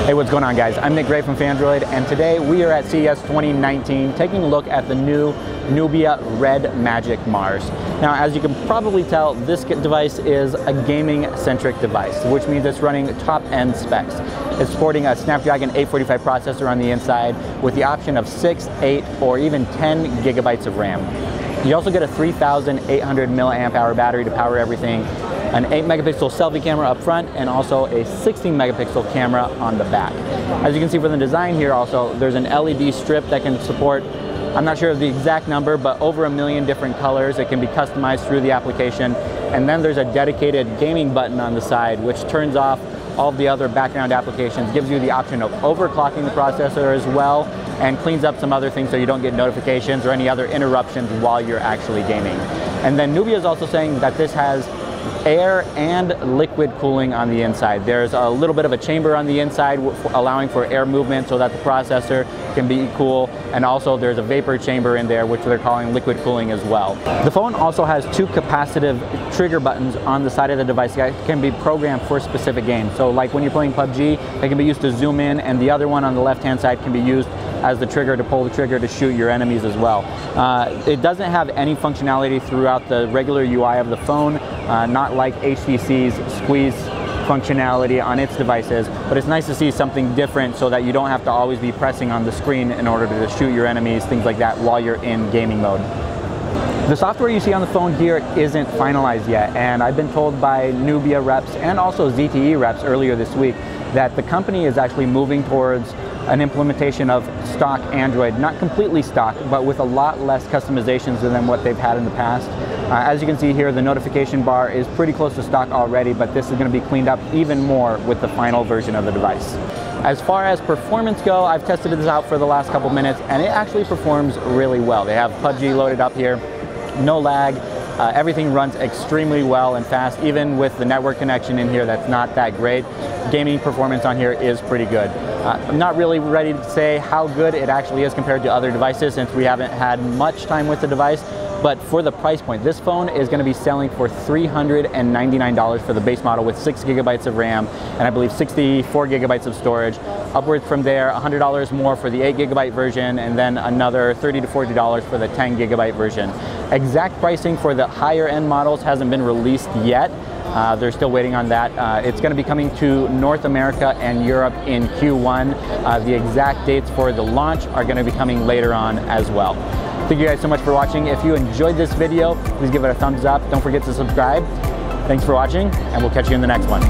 Hey, what's going on, guys? I'm Nick Gray from Fandroid, and today we are at CES 2019 taking a look at the new Nubia Red Magic Mars. Now, as you can probably tell, this device is a gaming-centric device, which means it's running top-end specs. It's sporting a Snapdragon 845 processor on the inside with the option of 6, 8, or even 10 gigabytes of RAM. You also get a 3,800 milliamp hour battery to power everything, an 8 megapixel selfie camera up front, and also a 16 megapixel camera on the back. As you can see from the design here also, there's an LED strip that can support, I'm not sure of the exact number, but over 1 million different colors. It can be customized through the application. And then there's a dedicated gaming button on the side, which turns off all of the other background applications, gives you the option of overclocking the processor as well, and cleans up some other things so you don't get notifications or any other interruptions while you're actually gaming. And then Nubia is also saying that this has air and liquid cooling on the inside. There's a little bit of a chamber on the inside allowing for air movement so that the processor can be cool, and also there's a vapor chamber in there which they're calling liquid cooling as well. The phone also has 2 capacitive trigger buttons on the side of the device that can be programmed for specific games. So like when you're playing PUBG, they can be used to zoom in, and the other one on the left hand side can be used as the trigger to pull the trigger to shoot your enemies as well. It doesn't have any functionality throughout the regular UI of the phone, not like HTC's squeeze functionality on its devices, but it's nice to see something different so that you don't have to always be pressing on the screen in order to shoot your enemies, things like that, while you're in gaming mode. The software you see on the phone here isn't finalized yet, and I've been told by Nubia reps and also ZTE reps earlier this week that the company is actually moving towards an implementation of stock Android, not completely stock, but with a lot less customizations than what they've had in the past. As you can see here, the notification bar is pretty close to stock already, but this is going to be cleaned up even more with the final version of the device. As far as performance go, I've tested this out for the last couple minutes, and it actually performs really well. They have PUBG loaded up here, no lag. Everything runs extremely well and fast, even with the network connection in here that's not that great. Gaming performance on here is pretty good. I'm not really ready to say how good it actually is compared to other devices since we haven't had much time with the device, but for the price point, this phone is going to be selling for $399 for the base model with 6 gigabytes of RAM and I believe 64 gigabytes of storage. Upwards from there, $100 more for the 8 gigabyte version, and then another $30 to $40 for the 10 gigabyte version. Exact pricing for the higher end models hasn't been released yet. They're still waiting on that. It's going to be coming to North America and Europe in Q1. The exact dates for the launch are going to be coming later on as well. Thank you guys so much for watching. If you enjoyed this video, please give it a thumbs up. Don't forget to subscribe. Thanks for watching, and we'll catch you in the next one.